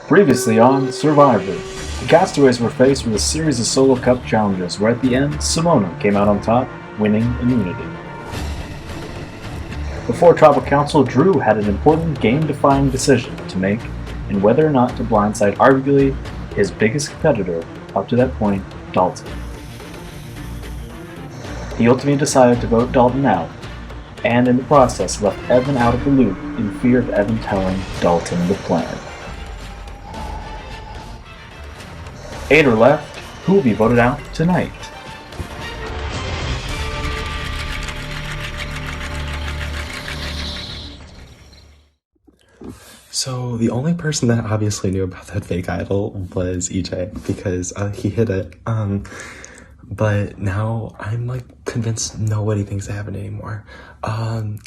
Previously on Survivor, the castaways were faced with a series of solo cup challenges where at the end, Simona came out on top, winning immunity. Before Tribal Council, Drew had an important game-defining decision to make in whether or not to blindside arguably his biggest competitor up to that point, Dalton. He ultimately decided to vote Dalton out, and in the process left Evan out of the loop in fear of Evan telling Dalton the plan. 8 are left, who will be voted out tonight? So the only person that obviously knew about that fake idol was EJ because he hid it. But now I'm like convinced nobody thinks it happened anymore.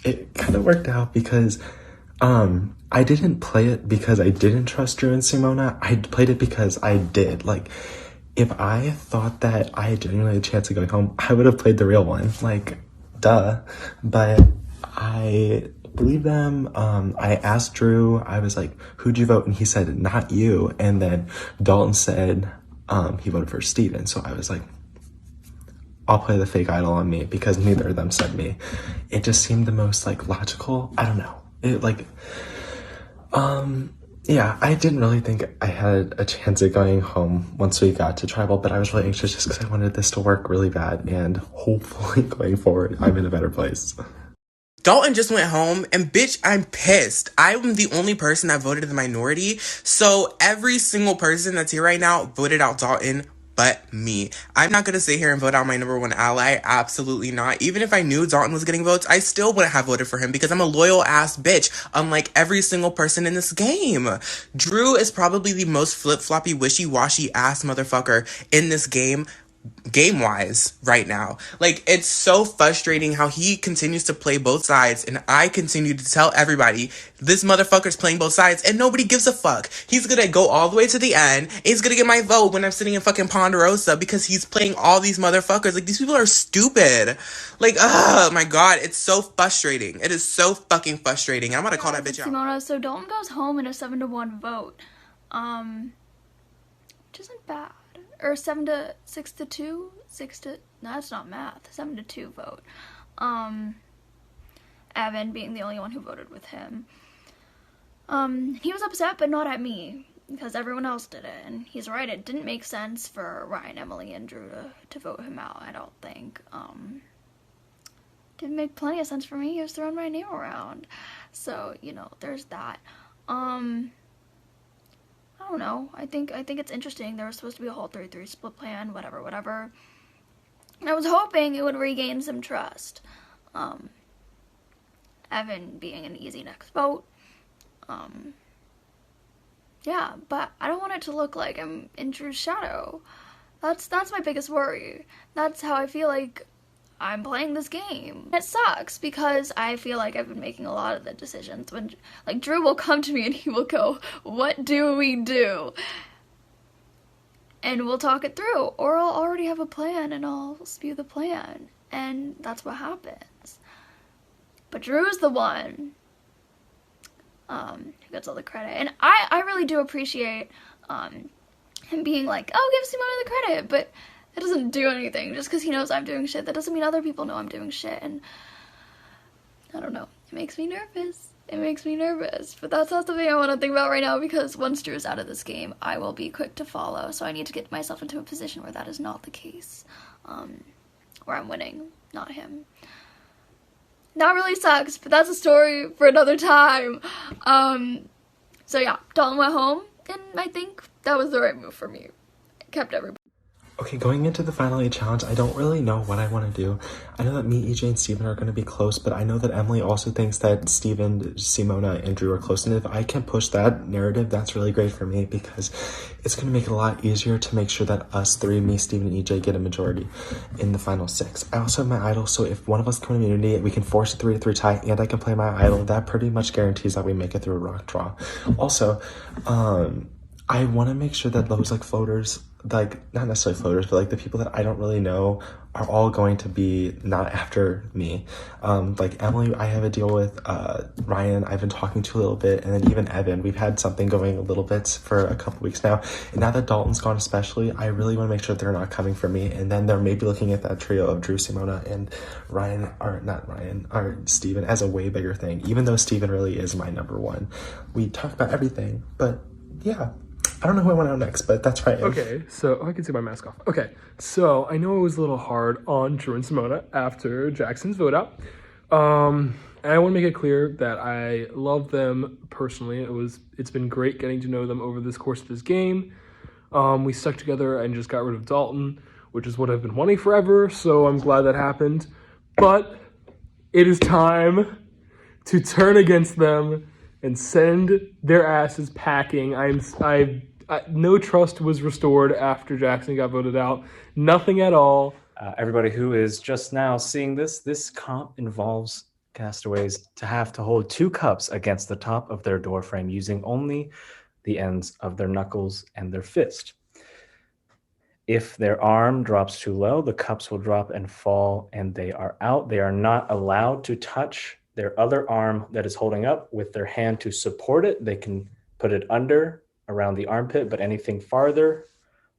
It kind of worked out because I didn't play it because I didn't trust Drew and Simona. I played it because I did. Like, if I thought that I had genuinely a chance of going home, I would have played the real one. Like, duh. But I believe them. I asked Drew, I was like, who'd you vote? And he said, not you. And then Dalton said he voted for Steven. So I was like, I'll play the fake idol on me because neither of them said me. It just seemed the most like logical. I don't know. It like, yeah, I didn't really think I had a chance of going home once we got to Tribal, but I was really anxious just because I wanted this to work really bad, and hopefully going forward, I'm in a better place. Dalton just went home, and bitch, I'm pissed. I'm the only person that voted the minority, so every single person that's here right now voted out Dalton but me. I'm not gonna sit here and vote out my number one ally. Absolutely not. Even if I knew Dalton was getting votes, I still wouldn't have voted for him because I'm a loyal ass bitch, unlike every single person in this game. Drew is probably the most flip-floppy, wishy-washy ass motherfucker in this game wise right now. Like, it's so frustrating how he continues to play both sides, and I continue to tell everybody this motherfucker's playing both sides and nobody gives a fuck. He's gonna go all the way to the end and he's gonna get my vote when I'm sitting in fucking Ponderosa because he's playing all these motherfuckers. Like, these people are stupid. Like, oh my god, it's so frustrating. It is so fucking frustrating. I'm gonna call that bitch out. Simona, so Dalton goes home in a 7-1 vote, which isn't bad. Or 6-2? No, that's not math. 7-2 vote. Evan being the only one who voted with him. He was upset, but not at me, because everyone else did it. And he's right, it didn't make sense for Ryan, Emily, and Drew to vote him out, I don't think. Didn't make plenty of sense for me. He was throwing my name around. So, you know, there's that. I don't know. I think it's interesting. There was supposed to be a whole 3-3 split plan, whatever. And I was hoping it would regain some trust. Evan being an easy next vote. Yeah, but I don't want it to look like I'm in Drew's shadow. That's my biggest worry. That's how I feel like I'm playing this game. It sucks because I feel like I've been making a lot of the decisions when, like, Drew will come to me and he will go, what do we do? And we'll talk it through, or I'll already have a plan and I'll spew the plan, and that's what happens. But Drew's the one who gets all the credit, and I really do appreciate him being like, oh, give Simona the credit, but it doesn't do anything. Just because he knows I'm doing shit, that doesn't mean other people know I'm doing shit. And I don't know. It makes me nervous. But that's not something I want to think about right now, because once Drew's out of this game, I will be quick to follow. So I need to get myself into a position where that is not the case. Where I'm winning, not him. That really sucks, but that's a story for another time. So yeah, Dalton went home, and I think that was the right move for me. It kept everybody. Okay, going into the Final 8 challenge, I don't really know what I want to do. I know that me, EJ, and Steven are going to be close, but I know that Emily also thinks that Steven, Simona, and Drew are close. And if I can push that narrative, that's really great for me because it's going to make it a lot easier to make sure that us three, me, Steven, and EJ, get a majority in the final 6. I also have my idol, so if one of us can win immunity, we can force a 3-3 tie, and I can play my idol. That pretty much guarantees that we make it through a rock draw. Also, I want to make sure that those like floaters like, not necessarily floaters, but like the people that I don't really know are all going to be not after me. Like Emily, I have a deal with. Ryan, I've been talking to a little bit, and then even Evan, we've had something going a little bit for a couple weeks now. And now that Dalton's gone, especially, I really want to make sure they're not coming for me. And then they're maybe looking at that trio of Drew, Simona, and Steven as a way bigger thing. Even though Steven really is my number one, we talk about everything, but yeah. I don't know who I want out next, but that's right. Okay, so I can take my mask off. Okay, so I know it was a little hard on Drew and Simona after Jackson's vote out. And I want to make it clear that I love them personally. It's been great getting to know them over this course of this game. We stuck together and just got rid of Dalton, which is what I've been wanting forever, so I'm glad that happened. But it is time to turn against them and send their asses packing. No trust was restored after Jackson got voted out. Nothing at all. Everybody who is just now seeing this comp involves castaways to have to hold 2 cups against the top of their door frame using only the ends of their knuckles and their fist. If their arm drops too low, the cups will drop and fall, and they are out. They are not allowed to touch their other arm that is holding up with their hand to support it. They can put it under around the armpit, but anything farther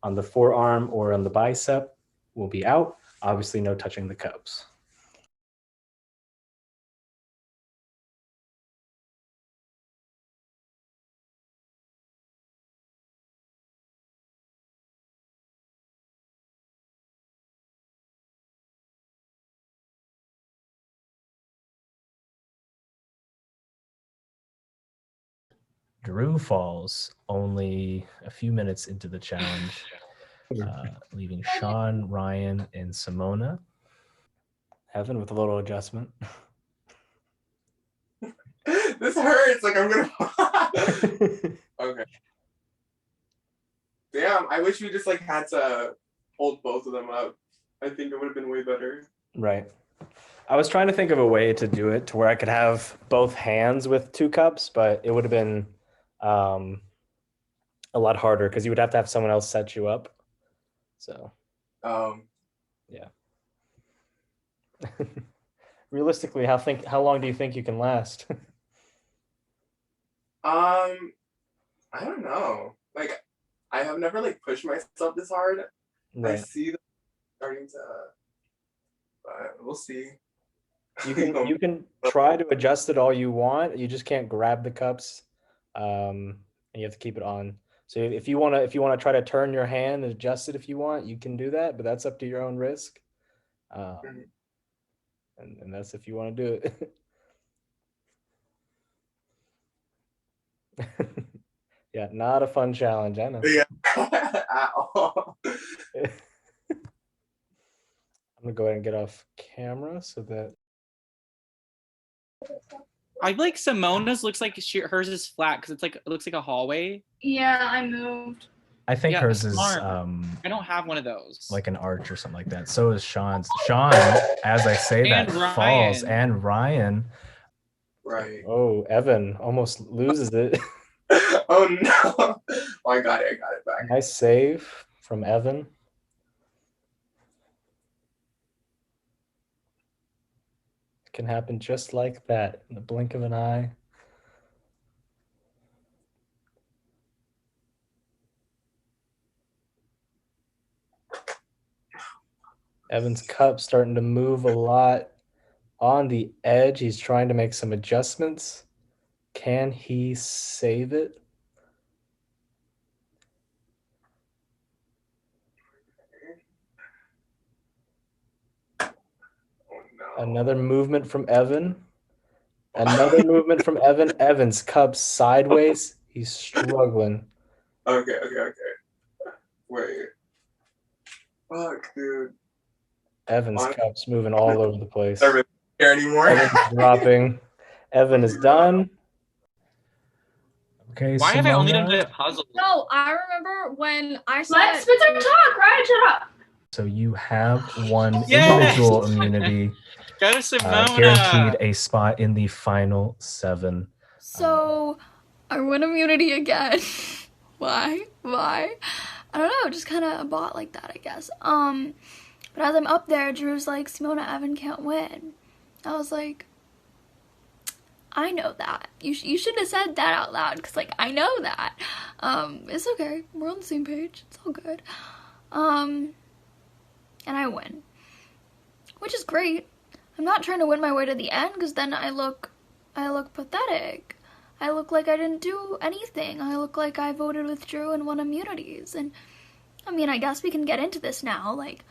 on the forearm or on the bicep will be out. Obviously, no touching the cups. Drew falls only a few minutes into the challenge, leaving Sean, Ryan, and Simona. Evan with a little adjustment. This hurts. Like, I'm gonna. Okay. Damn, I wish we just like had to hold both of them up. I think it would have been way better. Right. I was trying to think of a way to do it to where I could have both hands with 2 cups, but it would have been a lot harder because you would have to have someone else set you up. So. Yeah. Realistically, how long do you think you can last? I don't know. Like, I have never like pushed myself this hard. Right. I see them starting to, but we'll see. You can try to adjust it all you want. You just can't grab the cups, and you have to keep it on. So if you want to try to turn your hand and adjust it if you want, you can do that, but that's up to your own risk. And that's if you want to do it. Yeah, not a fun challenge, I know. Yeah, at all. I'm gonna go ahead and get off camera so that. I like Simona's looks like hers is flat because it looks like a hallway. Yeah, I moved. I think hers is I don't have one of those. Like an arch or something like that. So is Sean's. Sean, as I say that, falls, and Ryan. Right. Oh, Evan almost loses it. Oh no! Oh, I got it back. Nice save from Evan. It can happen just like that in the blink of an eye. Evan's cup starting to move a lot on the edge. He's trying to make some adjustments. Can he save it? Oh, no. Another movement from Evan. Another movement from Evan. Evan's cup sideways. He's struggling. Okay. Wait. Fuck, dude. Evan's cup's moving all over the place. I don't really care anymore. Evan's dropping. Evan is done. Okay, why have I only done the puzzle? No, I remember when I said. Let Spencer talk, Ryan, shut up. So you have one individual immunity. Go to Simona. Guaranteed a spot in the final 7. So I win immunity again. Why? I don't know, just kind of a bot like that, I guess. But as I'm up there, Drew's like, Simona, Evan can't win. I was like, I know that. You should have said that out loud, because, like, I know that. It's okay. We're on the same page. It's all good. And I win. Which is great. I'm not trying to win my way to the end, because then I look pathetic. I look like I didn't do anything. I look like I voted with Drew and won immunities. And, I mean, I guess we can get into this now. Like,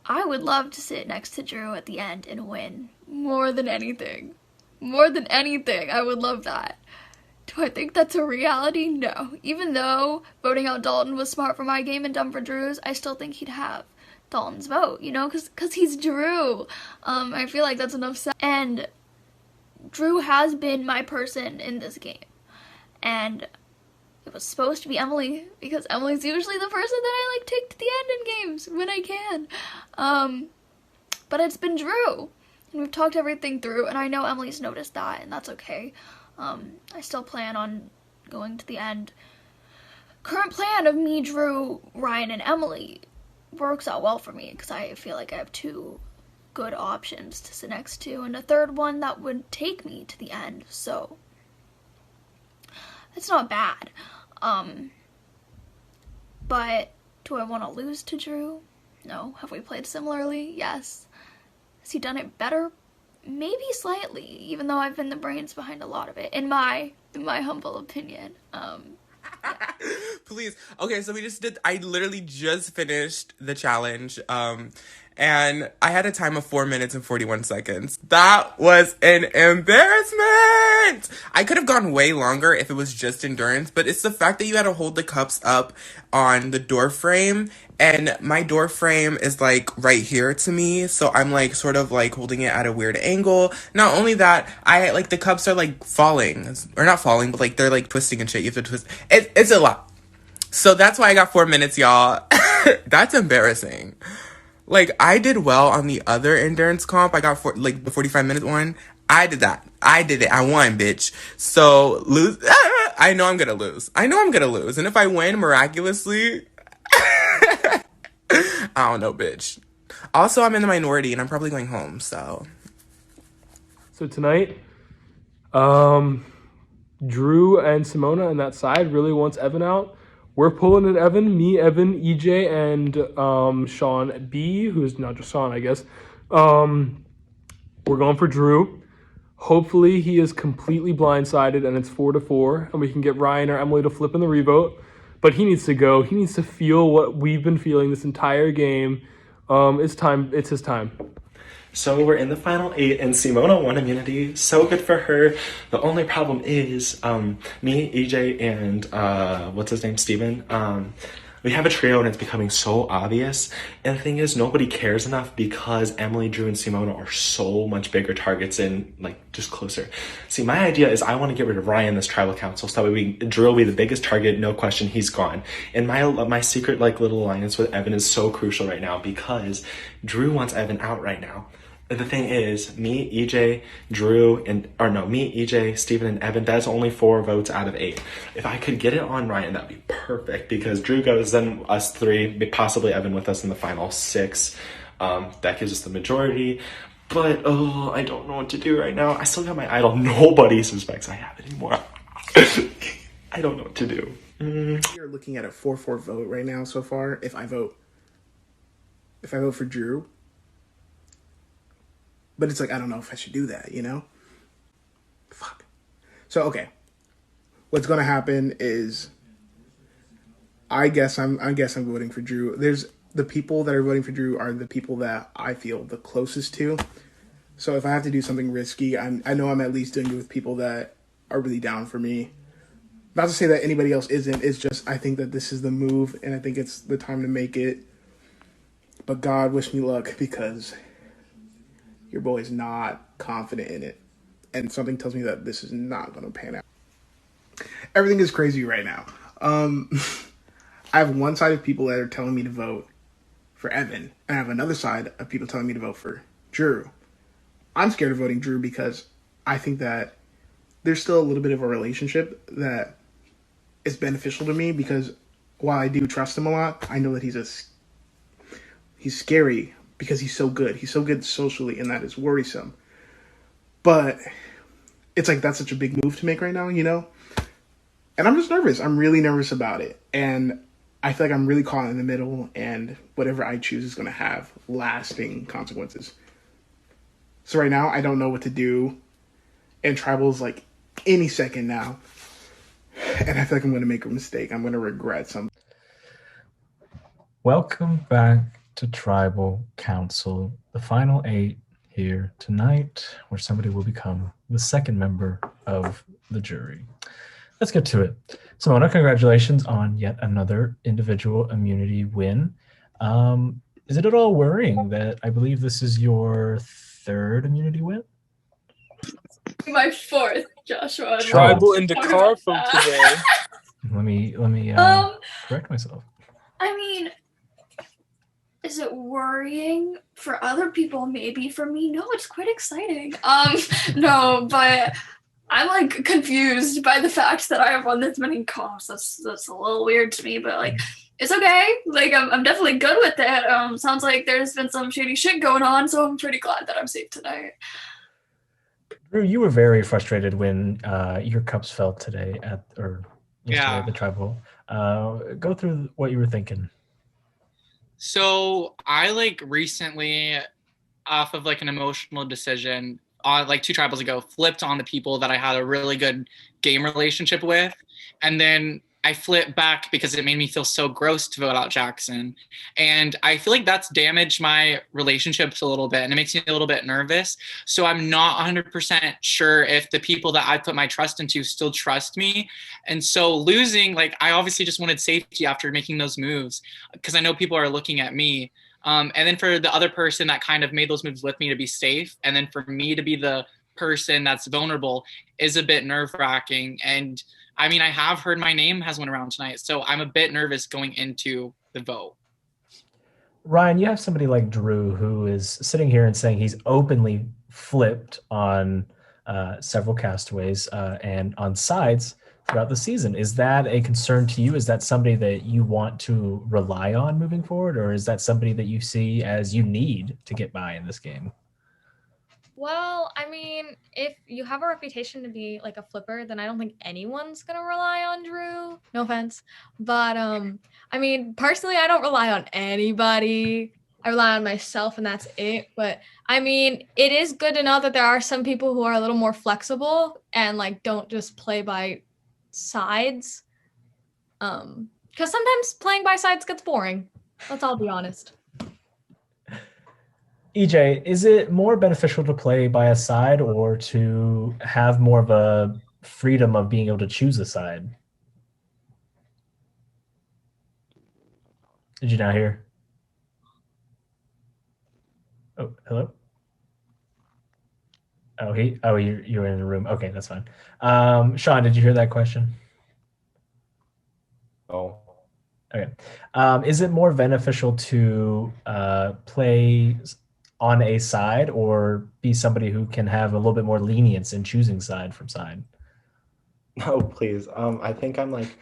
I would love to sit next to Drew at the end and win. More than anything. More than anything. I would love that. Do I think that's a reality? No. Even though voting out Dalton was smart for my game and dumb for Drew's, I still think he'd have Dalton's vote, you know, because he's Drew. I feel like that's enough said. And Drew has been my person in this game. And it was supposed to be Emily, because Emily's usually the person that I, like, take to the end in games when I can. But it's been Drew. And we've talked everything through, and I know Emily's noticed that, and that's okay. I still plan on going to the end. Current plan of me, Drew, Ryan, and Emily works out well for me, because I feel like I have two good options to sit next to, and a third one that would take me to the end, so it's not bad. But do I want to lose to Drew? No. Have we played similarly? Yes. Has he done it better? Maybe slightly, even though I've been the brains behind a lot of it, in my humble opinion. Yeah. Please. Okay, so I literally just finished the challenge, and I had a time of 4 minutes and 41 seconds. That was an embarrassment! I could have gone way longer if it was just endurance, but it's the fact that you had to hold the cups up on the door frame, and my door frame is, like, right here to me, so I'm, like, sort of, like, holding it at a weird angle. Not only that, the cups are, like, falling. Or not falling, but, like, they're, like, twisting and shit. You have to twist. It's a lot. So that's why I got 4 minutes, y'all. That's embarrassing. Like, I did well on the other endurance comp. I got the 45-minute one. I did that. I did it. I won, bitch. So, lose. I know I'm gonna lose. And if I win miraculously, I don't know, bitch. Also, I'm in the minority and I'm probably going home, so. So tonight, Drew and Simona on that side really wants Evan out. We're pulling in Evan, me, Evan, EJ, and Sean B, who's not just Sean, I guess. We're going for Drew. Hopefully he is completely blindsided and it's 4-4, and we can get Ryan or Emily to flip in the revote. But he needs to go. He needs to feel what we've been feeling this entire game. It's time. It's his time. So we're in the final 8, and Simona won immunity. So good for her. The only problem is me, EJ, and what's his name, Steven. We have a trio, and it's becoming so obvious. And the thing is, nobody cares enough because Emily, Drew, and Simona are so much bigger targets and, like, just closer. See, my idea is I want to get rid of Ryan, this tribal council, so that way Drew will be the biggest target, no question, he's gone. And my secret, like, little alliance with Evan is so crucial right now because Drew wants Evan out right now. The thing is, me, EJ, Steven, and Evan, that's only 4 votes out of 8. If I could get it on Ryan, that'd be perfect, because Drew goes, then us 3, possibly Evan with us in the final 6. That gives us the majority. But, I don't know what to do right now. I still got my idol. Nobody suspects I have it anymore. I don't know what to do. You're looking at a 4-4 vote right now so far. If I vote for Drew. But it's like, I don't know if I should do that, you know? Fuck. So, okay. What's going to happen is, I guess I'm voting for Drew. There's the people that are voting for Drew are the people that I feel the closest to. So if I have to do something risky, I know I'm at least doing it with people that are really down for me. Not to say that anybody else isn't. It's just, I think that this is the move, and I think it's the time to make it. But God, wish me luck, because your boy is not confident in it. And something tells me that this is not going to pan out. Everything is crazy right now. I have one side of people that are telling me to vote for Evan. And I have another side of people telling me to vote for Drew. I'm scared of voting Drew because I think that there's still a little bit of a relationship that is beneficial to me, because while I do trust him a lot, I know that he's scary because he's so good. He's so good socially, and that is worrisome. But it's like that's such a big move to make right now, you know? And I'm just nervous. I'm really nervous about it. And I feel like I'm really caught in the middle, and whatever I choose is going to have lasting consequences. So right now, I don't know what to do. And Tribal's like any second now. And I feel like I'm going to make a mistake. I'm going to regret something. Welcome back to Tribal Council, the final 8 here tonight, where somebody will become the second member of the jury. Let's get to it. Simona, congratulations on yet another individual immunity win. Is it at all worrying that I believe this is your 3rd immunity win? My 4th, Joshua. Tribal in the car from today. Let me correct myself. I mean, is it worrying for other people? Maybe for me, no. It's quite exciting. No, but I'm like confused by the fact that I have won this many comps. That's a little weird to me, but like it's okay. Like I'm definitely good with it. Sounds like there's been some shady shit going on, so I'm pretty glad that I'm safe tonight. Drew, you were very frustrated when your cups fell today at the tribal. Go through what you were thinking. So I like recently, off of like an emotional decision, like 2 tribals ago, flipped on the people that I had a really good game relationship with, and then I flipped back because it made me feel so gross to vote out Jackson. And I feel like that's damaged my relationships a little bit, and it makes me a little bit nervous. So I'm not 100% sure if the people that I put my trust into still trust me. And so losing, like, I obviously just wanted safety after making those moves because I know people are looking at me. And then for the other person that kind of made those moves with me to be safe, and then for me to be the person that's vulnerable is a bit nerve-wracking. And I mean, I have heard my name has went around tonight, so I'm a bit nervous going into the vote. Ryan, you have somebody like Drew who is sitting here and saying he's openly flipped on several castaways and on sides throughout the season. Is that a concern to you? Is that somebody that you want to rely on moving forward, or is that somebody that you see as you need to get by in this game? Well, I mean, if you have a reputation to be like a flipper, then I don't think anyone's gonna rely on Drew. No offense. But I mean, personally, I don't rely on anybody. I rely on myself and that's it. But I mean, it is good to know that there are some people who are a little more flexible and like don't just play by sides. Because sometimes playing by sides gets boring. Let's all be honest. EJ, is it more beneficial to play by a side or to have more of a freedom of being able to choose a side? Did you not hear? Oh, hello? Oh, you're in the room. Okay, that's fine. Sean, did you hear that question? Oh. Okay. Is it more beneficial to play on a side or be somebody who can have a little bit more lenience in choosing side from side? No, please. I think I'm like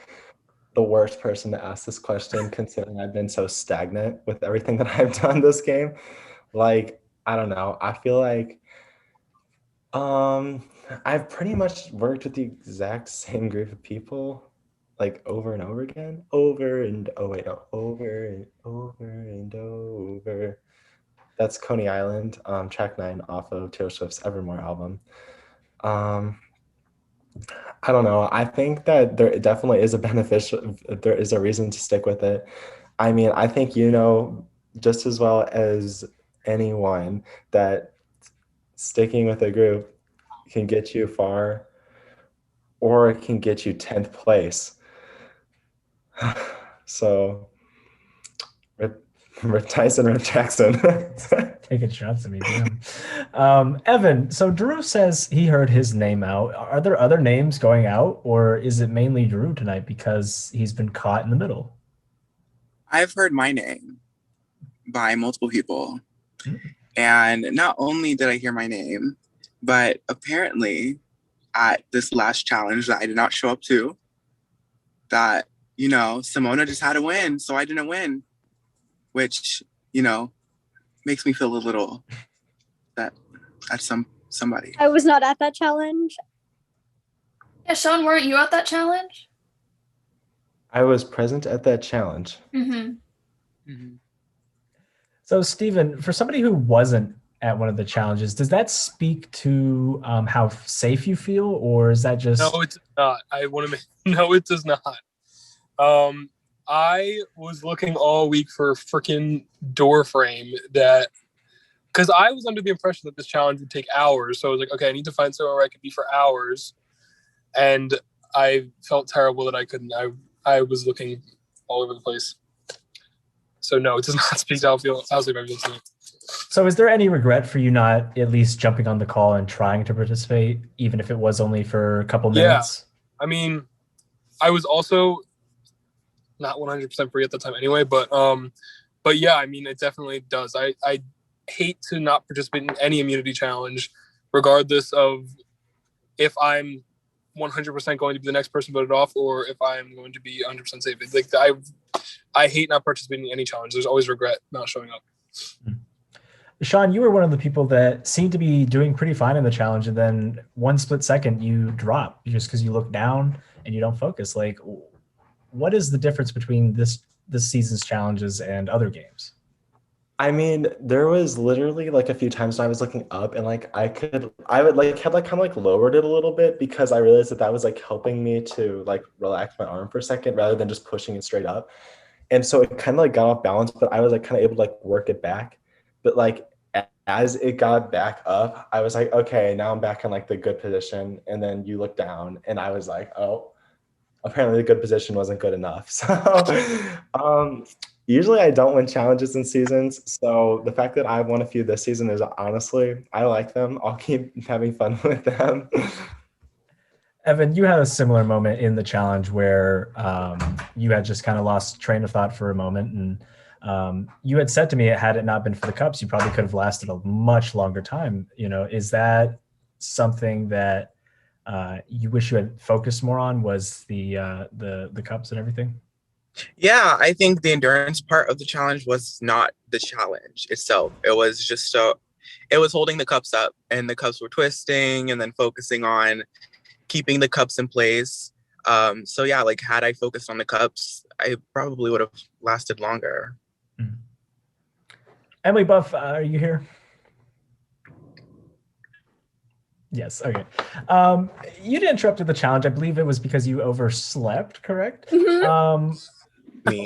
the worst person to ask this question considering I've been so stagnant with everything that I've done this game. Like, I don't know. I feel like I've pretty much worked with the exact same group of people like over and over again. Over and over. That's Coney Island, track 9 off of Taylor Swift's Evermore album. I don't know. I think that there definitely is there is a reason to stick with it. I mean, I think you know just as well as anyone that sticking with a group can get you far or it can get you 10th place. So Rip Tyson, Rip Jackson. Taking shots at me, damn. Evan, so Drew says he heard his name out. Are there other names going out, or is it mainly Drew tonight because he's been caught in the middle? I've heard my name by multiple people. And not only did I hear my name, but apparently at this last challenge that I did not show up to, that Simona just had to win, so I didn't win, which, makes me feel a little that at somebody. I was not at that challenge. Yeah, Sean, weren't you at that challenge? I was present at that challenge. Mm-hmm. So, Stephen, for somebody who wasn't at one of the challenges, does that speak to how safe you feel, or is that just... No, it does not. No, it does not. I was looking all week for a freaking door frame because I was under the impression that this challenge would take hours. So I was like, okay, I need to find somewhere where I could be for hours. And I felt terrible that I couldn't. I was looking all over the place. So no, it does not speak to how safe I feel tonight. So is there any regret for you not at least jumping on the call and trying to participate, even if it was only for a couple minutes? Yeah. I mean, I was also not 100% free at the time anyway, but yeah, I mean, it definitely does. I hate to not participate in any immunity challenge, regardless of if I'm 100% going to be the next person voted off or if I'm going to be 100% safe. It's like I hate not participating in any challenge. There's always regret not showing up. Sean, you were one of the people that seemed to be doing pretty fine in the challenge, and then one split second you drop just because you look down and you don't focus. Like, what is the difference between this season's challenges and other games? I mean, there was literally like a few times when I was looking up and like I would like had like kind of like lowered it a little bit because I realized that was like helping me to like relax my arm for a second rather than just pushing it straight up. And so it kind of like got off balance, but I was like kind of able to like work it back. But like as it got back up, I was like, okay, now I'm back in like the good position. And then you look down and I was like, oh, apparently the good position wasn't good enough. So usually I don't win challenges in seasons. So the fact that I won a few this season is honestly, I like them. I'll keep having fun with them. Evan, you had a similar moment in the challenge where you had just kind of lost train of thought for a moment. And you had said to me, had it not been for the cups, you probably could have lasted a much longer time. Is that something that you wish you had focused more on, was the cups and everything? Yeah, I think the endurance part of the challenge was not the challenge itself. It was just it was holding the cups up and the cups were twisting and then focusing on keeping the cups in place. So yeah, like had I focused on the cups, I probably would have lasted longer. Mm-hmm. Emily Buff, are you here? Yes. Okay. You didn't show up to the challenge. I believe it was because you overslept, correct? Mm-hmm. Me.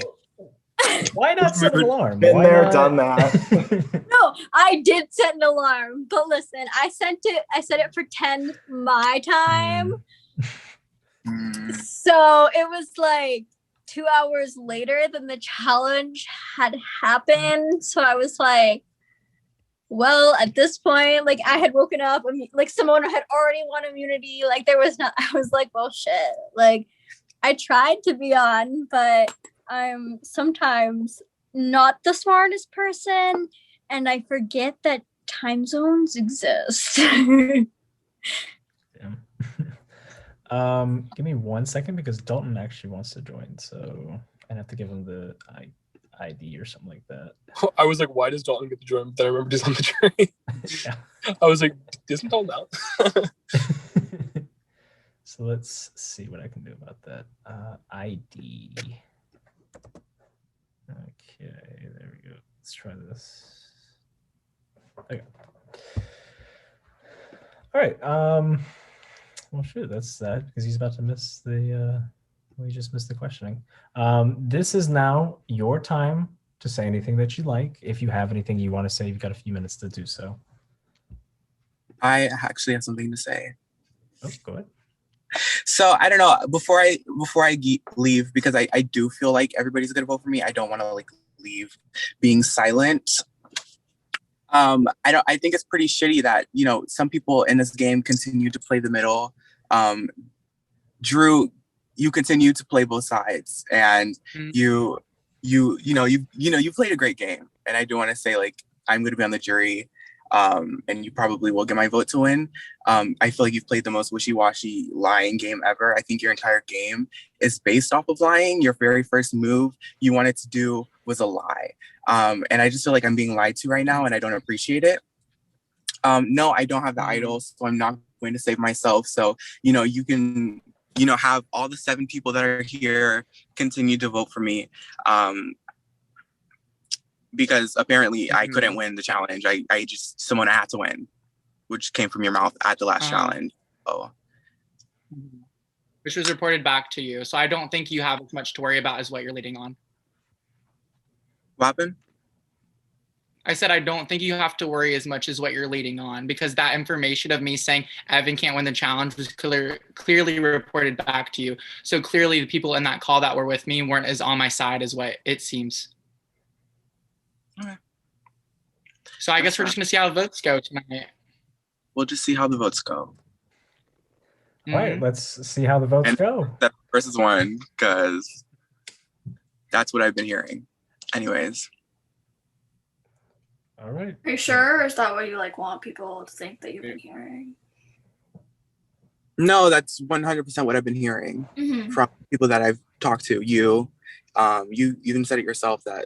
Why not set an alarm? Been Why there, not? done that. No, I did set an alarm, but listen, I set it for 10 my time. So it was like 2 hours later than the challenge had happened. So I was like, well, at this point, like I had woken up, like Simona had already won immunity. Like I was like, well, shit. Like I tried to be on, but I'm sometimes not the smartest person and I forget that time zones exist. Give me 1 second because Dalton actually wants to join, so I'd have to give him the ID or something like that. I was like, why does Dalton get to join? Then I remembered he's on the train. Yeah. I was like, isn't Dalton out? So let's see what I can do about that. ID. Okay, there we go. Let's try this. Okay. All right. Well, shoot, that's that because he's about to miss the. We just missed the questioning. This is now your time to say anything that you like. If you have anything you want to say, you've got a few minutes to do so. I actually have something to say. Oh, go ahead. So I don't know. Before I leave, because I do feel like everybody's gonna vote for me. I don't want to like leave being silent. I think it's pretty shitty that some people in this game continue to play the middle. Drew, you continue to play both sides, and you played a great game. And I do want to say, like, I'm going to be on the jury. and you probably will get my vote to win. I feel like you've played the most wishy-washy lying game ever. I think your entire game is based off of lying. Your very first move you wanted to do was a lie. And I just feel like I'm being lied to right now, and I don't appreciate it. No, I don't have the idol, so I'm not going to save myself. So, you can, have all the 7 people that are here continue to vote for me. Because apparently I couldn't win the challenge. Simona had to win, which came from your mouth at the last challenge. Oh. Which was reported back to you. So I don't think you have as much to worry about as what you're leading on. What happened? I said I don't think you have to worry as much as what you're leading on, because that information of me saying Evan can't win the challenge was clearly reported back to you. So clearly the people in that call that were with me weren't as on my side as what it seems. Okay. So I guess we're just going to see how the votes go tonight. We'll just see how the votes go. All right, let's see how the votes go. That versus 1, because that's what I've been hearing. Anyways. All right. Are you sure? Or is that what you want people to think that you've been hearing? No, that's 100% what I've been hearing from people that I've talked to. You even said it yourself that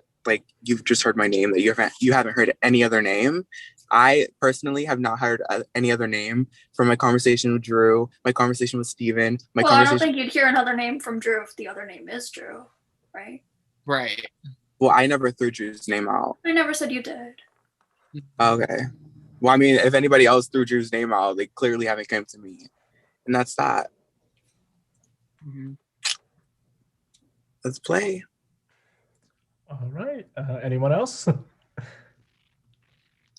you've just heard my name, that you haven't heard any other name. I personally have not heard any other name from my conversation with Drew, my conversation with Steven. I don't think you'd hear another name from Drew if the other name is Drew, right? Right. Well, I never threw Drew's name out. I never said you did. Okay. Well, I mean, if anybody else threw Drew's name out, they clearly haven't come to me. And that's that. Let's play. All right. Anyone else?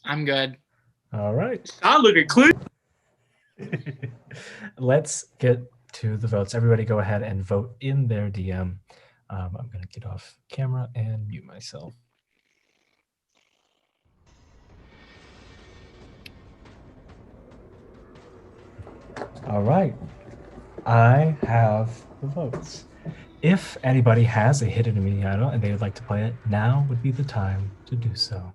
I'm good. All right. I look at clear. Let's get to the votes. Everybody go ahead and vote in their DM. I'm going to get off camera and mute myself. All right. I have the votes. If anybody has a hidden immunity idol and they would like to play it, now would be the time to do so.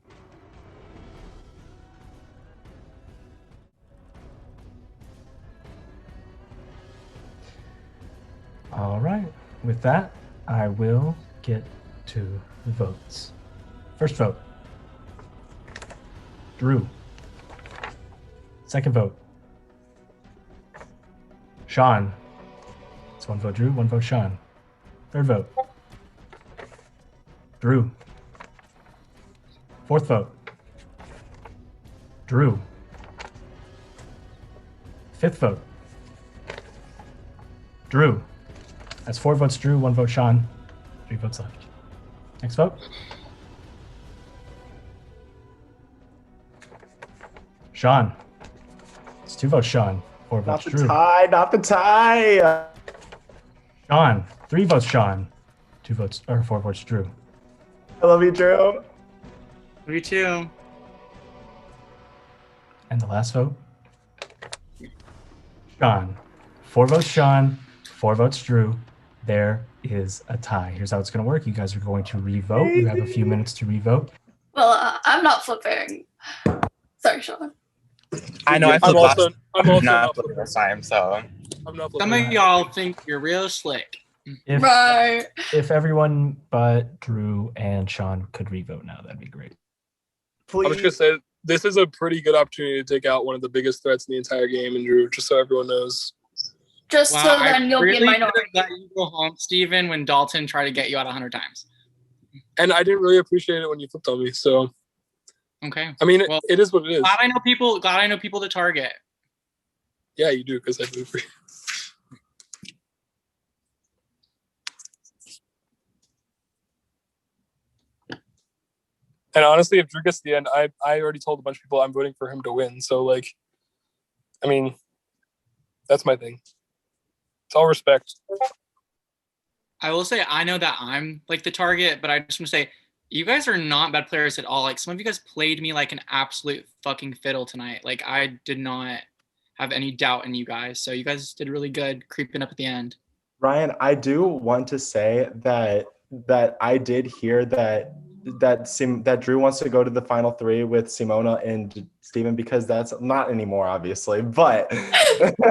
All right. With that, I will get to the votes. First vote, Drew. Second vote, Sean. It's 1 vote Drew, 1 vote Sean. Third vote, Drew. Fourth vote, Drew. Fifth vote, Drew. That's 4 votes Drew, 1 vote Sean, 3 votes left. Next vote. Sean. It's 2 votes Sean, 4 votes Drew. Not the tie. Sean. 3 votes Sean, 4 votes Drew. I love you, Drew. Me too. And the last vote, Sean. 4 votes Sean, 4 votes Drew. There is a tie. Here's how it's going to work. You guys are going to re-vote. You have a few minutes to re-vote. Well, I'm not flipping. Sorry, Sean. I know. I'm also not flipping this time, so. I'm not Some of y'all think you're real slick. If everyone but Drew and Sean could re-vote now, that'd be great. Please. I was just gonna say, this is a pretty good opportunity to take out one of the biggest threats in the entire game, and Drew, just so everyone knows. Just so then you'll be in minority. Let you go home, Steven, when Dalton tried to get you out 100 times. And I didn't really appreciate it when you flipped on me, so. Okay. I mean, it is what it is. Glad I know people to target. Yeah, you do, because I do for you. And honestly, if Drew gets to the end, I already told a bunch of people I'm voting for him to win. So, I mean, that's my thing. It's all respect. I will say, I know that I'm the target, but I just want to say, you guys are not bad players at all. Some of you guys played me like an absolute fucking fiddle tonight. I did not have any doubt in you guys. So you guys did really good creeping up at the end. Ryan, I do want to say that I did hear that that Drew wants to go to the final three with Simona and Steven, because that's not anymore, obviously. But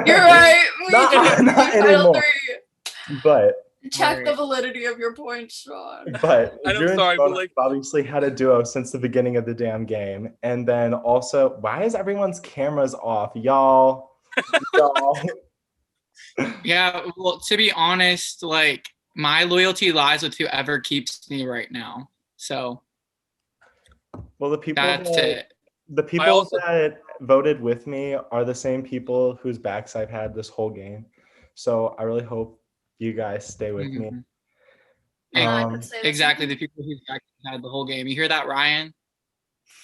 You're right. not Final anymore. three. But Check the validity of your points, Sean. But And Drew I'm sorry, and but Simona like, have obviously had a duo since the beginning of the damn game. And then also, why is everyone's cameras off? Y'all. Yeah, well, to be honest, like my loyalty lies with whoever keeps me right now. So Well, the people that's that, it. the people that voted with me are the same people whose backs I've had this whole game. So I really hope you guys stay with me. Exactly, the people who had the whole game. You hear that, Ryan?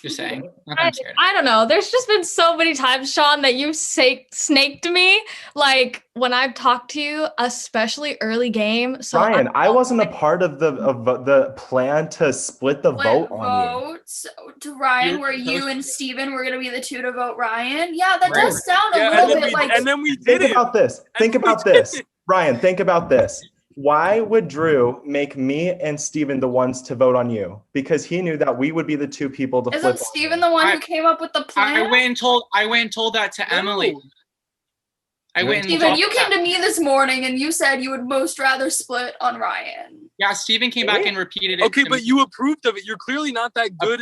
Just saying. Not that I'm scared. I don't know. There's just been so many times, Sean, that you've snaked me. Like when I've talked to you, especially early game. So Ryan, I wasn't a part of the plan to split the vote on you. Votes to Ryan, where you and Steven were gonna be the two to vote Ryan. Yeah, that does sound a little bit like. And then we did Think about this. Think about this. Ryan, think about this. Why would Drew make me and Steven the ones to vote on you? Because he knew that we would be the two people to flip. Isn't Steven the one who came up with the plan? I went and told that to Emily. Steven, you came to me this morning and you said you would most rather split on Ryan. Yeah, Steven came back and repeated it. Okay, to but me. you approved of it. You're clearly not that good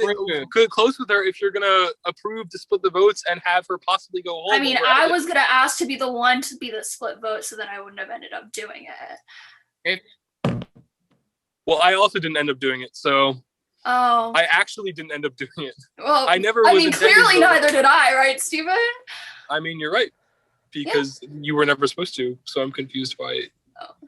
close with her if you're gonna approve to split the votes and have her possibly go home. I mean, I was gonna ask to be the one to be the split vote, so then I wouldn't have ended up doing it. Well, I also didn't end up doing it, so. Oh. I actually didn't end up doing it. Well, I never. I mean, clearly neither did I, right, Steven? I mean, you're right, because you were never supposed to. So I'm confused by it.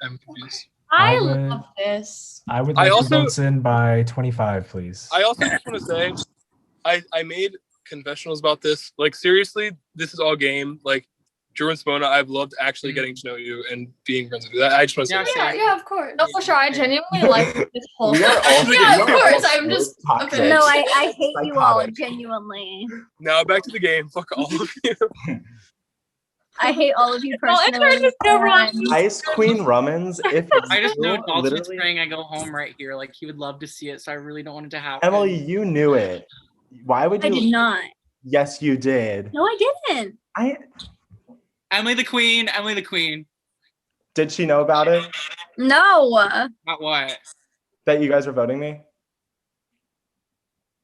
I'm confused. I love this. I would like the votes in by 25, please. I also just want to say, I made confessionals about this. Like seriously, this is all game. Like Drew and Simona, I've loved actually getting to know you and being friends with you. I just want to say that. Yeah, of course. No, for sure. I genuinely like this whole thing. Yeah, of course. I'm just. toxic. No, I hate you all genuinely. Now back to the game. Fuck all of you. I hate all of you Well, personally. Ice Queen Rummins. If I just know Drew Dalton's literally, praying I go home right here. Like he would love to see it, so I really don't want it to happen. Emily, you knew it. Why would I you? did not. Yes, you did. No, I didn't. Emily the Queen. Emily the Queen. Did she know about it? No. Not what? That you guys were voting me?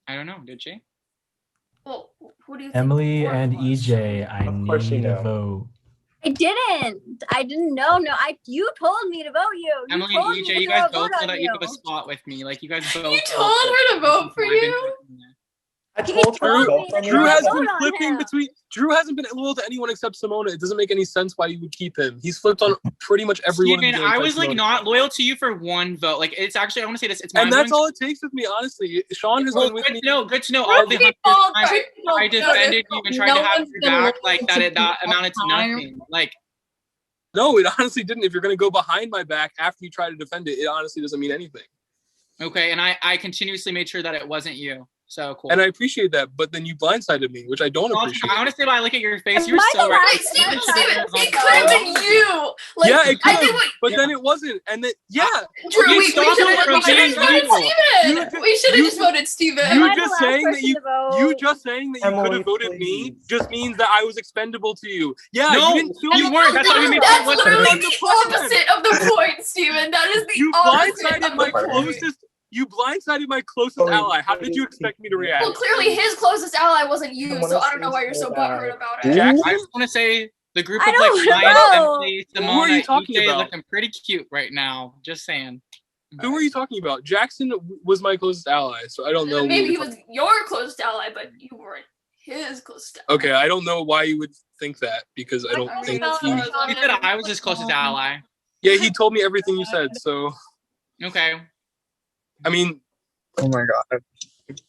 I don't know. Did she? Well, who do you Emily and EJ, I course she need a knew. vote. I didn't. I didn't know. No, you told me to vote you. Emily told and me EJ, to you guys vote both know on that you have a spot with me. Like you guys both. You told her to vote for you? I told her. Drew has been flipping between. Drew hasn't been loyal to anyone except Simona. It doesn't make any sense why you would keep him. He's flipped on pretty much everyone. Steven, I was like not loyal to you for one vote. Like it's actually, I want to say this. It's my And that's voting- all it takes with me, honestly. Sean has Well, been with good me. to know. Good to know. All the hundreds of times I defended you and tried No to have one's your gonna back, listen like to that me amounted to all the time. nothing. Like No, it honestly didn't. If you're going to go behind my back after you try to defend it, it honestly doesn't mean anything. okay, and I continuously made sure that it wasn't you. So cool. And I appreciate that, but then you blindsided me, which I don't appreciate. Honestly, when I look at your face, Am you're I so the right. right Steven, it could have been you. Like, Yeah, it I could, think but then it wasn't. And then, yeah. Drew, You we should stopped it from have being just voted evil. Steven. We should have just voted Steven. You just saying that you just saying that you Emily, could have voted me just means that I was expendable to you. Yeah, No, you didn't feel you weren't. That's why we made That's sure it literally wasn't. the opposite of the point, Steven. That is the You opposite blindsided of my the point. closest. You blindsided my closest ally. How did you expect me to react? Well, clearly his closest ally wasn't you, so I don't know why you're so butthurt about it. Jackson? I just want to say the group I of like don't Ryan, know. Emily, Who are you Simona, talking EJ is about? looking pretty cute right now. Just saying. Who are you talking about? Jackson was my closest ally, so I don't know. Maybe he what was your closest ally, but you weren't his closest ally. Okay, I don't know why you would think that because I don't think that's he. what I He said I was his closest ally. Yeah, he told me everything you said. So Okay. I mean, Oh my god.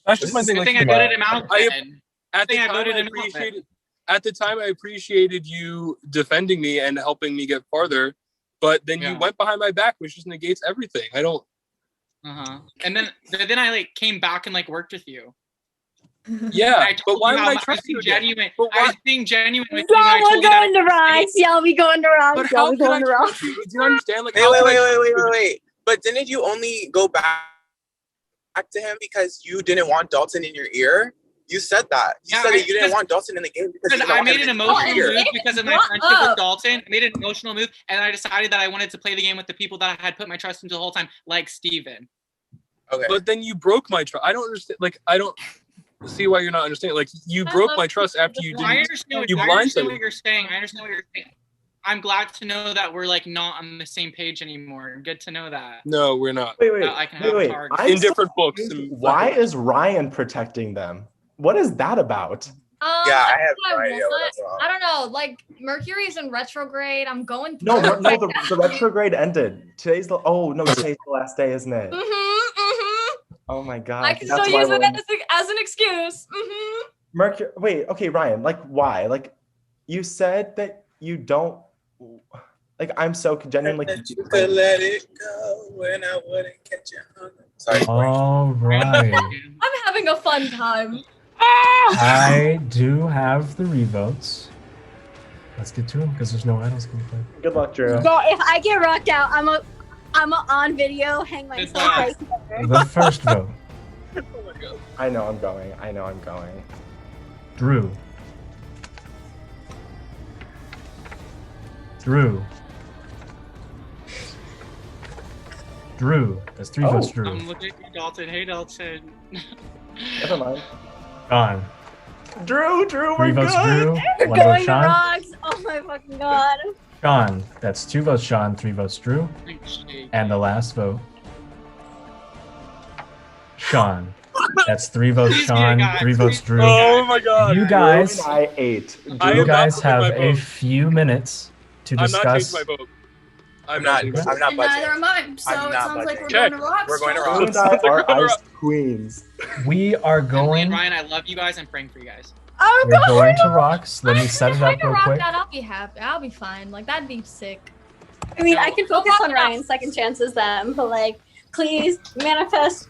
that's just my thing. I think I Like, voted him out. then. at the think I time, voted I him out appreciated. At the time, I appreciated you defending me and helping me get farther. But then you Yeah. went behind my back, which just negates everything. I don't. And then I like came back and like worked with you. Yeah, And I but told why you would how I much trust being you again? genuine. But I why? was being genuine with you. Yeah, And I we're told you that going to rise. Yeah, we going to rise. But Yeah, how we can I going to trust rise. you? Do you understand? Like, Wait, how wait, can wait, I- wait, wait, wait, wait. But didn't you only go back back to him because you didn't want Dalton in your ear? You said that. You said that you didn't want Dalton in the game because I made an emotional move because of my friendship with Dalton. I made an emotional move, and I decided that I wanted to play the game with the people that I had put my trust into the whole time, like Steven. Okay. But then you broke my trust. I don't understand. Like, I don't see why you're not understanding. Like, you broke my trust after you didn't. I understand what you're saying. I understand what you're saying. I'm glad to know that we're like not on the same page anymore. Good to know that. No, we're not. Wait. In different books. Why is Ryan protecting them? What is that about? I have no idea what that's I don't know. Like Mercury's in retrograde. I'm going through. No, the retrograde ended. Today's the last day, isn't it? Oh my god. I can still use it as an excuse. Mercury. Wait. Okay, Ryan. Like, why? Like, you said that you don't. Like, I'm so genuinely. You could let it go when I wouldn't catch you hungry. Sorry. All right. I'm having a fun time. I do have the revotes. Let's get to them because there's no idols can play. Good luck, Drew. So if I get rocked out, I'm on video, hang myself right there. The first vote. Oh my god. I know I'm going. Drew. That's 3 votes, Drew. I'm looking at you, Dalton. Hey, Dalton. Never mind. Sean. Drew, 3 we're votes, good. Drew. We're 1 vote, going to Sean. rocks. Oh my fucking god. Sean. That's 2 votes, Sean. 3 votes, Drew. And the last vote. Sean. That's 3 votes, Sean. 3 votes, Drew. Oh my god. You guys. Drew and I ate. You guys have a few minutes to I'm not discuss. changing my vote. I'm not And budging. neither am I. So I'm it not sounds like we're budging. going to rocks. We're going to Drew rocks. and I are ice queens. We are going. Ryan, I love you guys. I'm praying for you guys. We're going to rocks. Let me set it If I up can real rock quick. that, I'll be happy. I'll be fine. Like that'd be sick. I mean, I can focus on rock it out. Ryan's second chances then, but like, please manifest.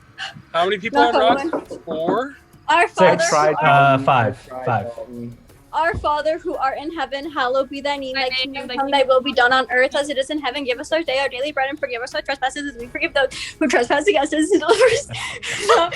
How many people on Not rocks? 4? Our Father, our Father who art in heaven, hallowed be thy name. Thy kingdom come, thy will be done on earth as it is in heaven. Give us our day our daily bread, and forgive us our trespasses as we forgive those who trespass against us. And deliver us from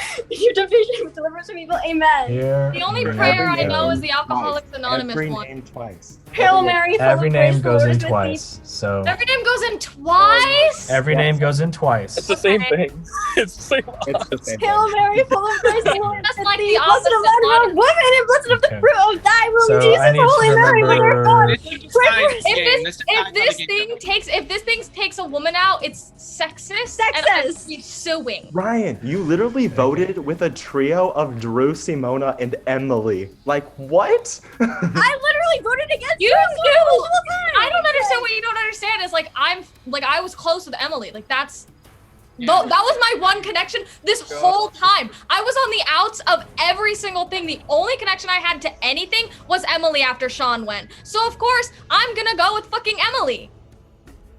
temptation, deliver us from evil. Amen. The only prayer I know is the Alcoholics Anonymous Every one. name twice. Hail Mary, full Every of name grace, the goes Lord in is with thee. twice. So Every name goes in twice. every name goes in twice. It's the same thing. It's the same. It's the same. Hail Mary, full of grace, the Lord is That's with like thee. the Blessed of opposite thy woman, and blessed of the Okay. fruit of thy womb, So Jesus, I need to Holy Mary, Mother of God. remember. This is just science game. If this thing takes a woman out, it's sexist. And Sexist. I'd be suing. Ryan, you literally voted with a trio of Drew, Simona, and Emily. Like, what? I literally voted against You her do. multiple times. I don't understand what you don't understand. Is like I was close with Emily. Like that's. That was my one connection this whole time. I was on the outs of every single thing. The only connection I had to anything was Emily after Sean went. So of course I'm gonna go with fucking Emily.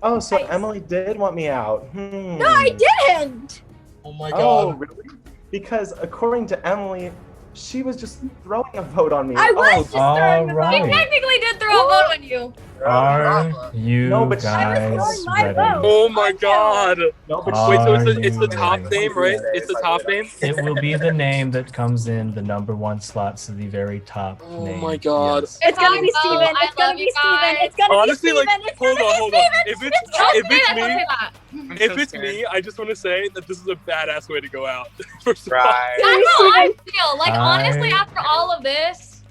Oh, so Emily did want me out. No, I didn't. Oh my Oh, god. really? Because according to Emily, she was just throwing a vote on me. I was Oh, just throwing a vote. He Alright. technically did throw a vote on you. Are you No, but guys I was throwing my ready? vote. Oh my god. No, but Wait, so Are it's the you top ready? name, right? It's the top name? It will be the name that comes in the number 1 slot, so the very top Oh name. my god. Yes. It's gonna be Oh, Steven. I It's gonna love be you Steven. guys. It's gonna Honestly, be like, Steven. It's hold gonna on, be hold on. Steven. If Don't it's say that, me, don't say that. I'm if so it's scared. me, I just want to say that this is a badass way to go out. First of all, Right. That's how I feel. Like honestly, I- after all of this,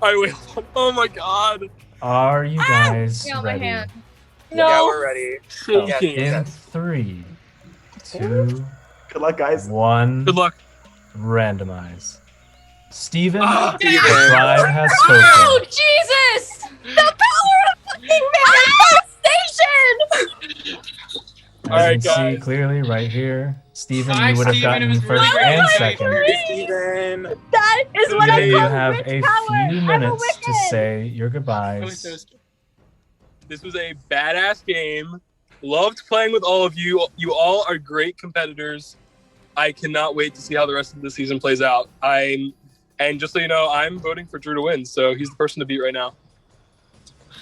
I will. Oh my god. Are you guys feel my ready? hand. Yeah, we're ready. Shaking. In 3, 2, good luck, guys. 1, Good luck. randomize. Steven, Oh, the tribe has spoken. Oh Jesus! The power of fucking manifestation. As Alright, you can see guys. clearly right here, Steven, Hi, you would have Steven, it gotten was first really great and to meet second. Steven. That is what I You call have rich a power. few I'm a minutes to wicked. say your I was goodbyes. so scared. This was a badass game. Loved playing with all of you. You all are great competitors. I cannot wait to see how the rest of the season plays out. And just so you know, I'm voting for Drew to win, so he's the person to beat right now.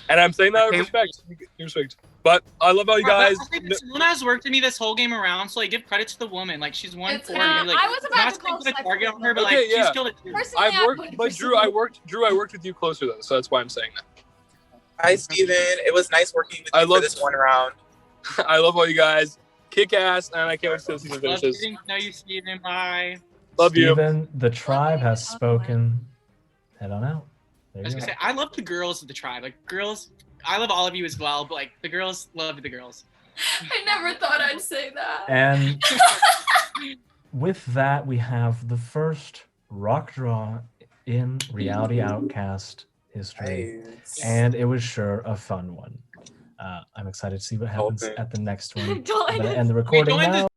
And I'm saying that with Okay. respect. Respect. But I love all you guys. Simona has worked with me this whole game around, so like give credit to the woman. Like she's won for me. Like I was about to call put a target on her, but Okay, like yeah. she's killed it too. Personally, I've worked, but Drew, I worked with you closer though, so that's why I'm saying that. Hi, Steven. It was nice working with you for this one round. I love all you guys. Kick ass, and I can't wait to see the season Love finishes. getting to know you, Steven. Bye. Love you. Steven, the tribe has spoken. Head on out. There I was you gonna go. say I love the girls of the tribe. Like girls, I love all of you as well, but like the girls love the girls. I never thought I'd say that. And with that, we have the first rock draw in Reality Outcast history. Nice. And it was sure a fun one. I'm excited to see what happens at the next one. I'm Don't going end to it. end the recording Wait, don't end now.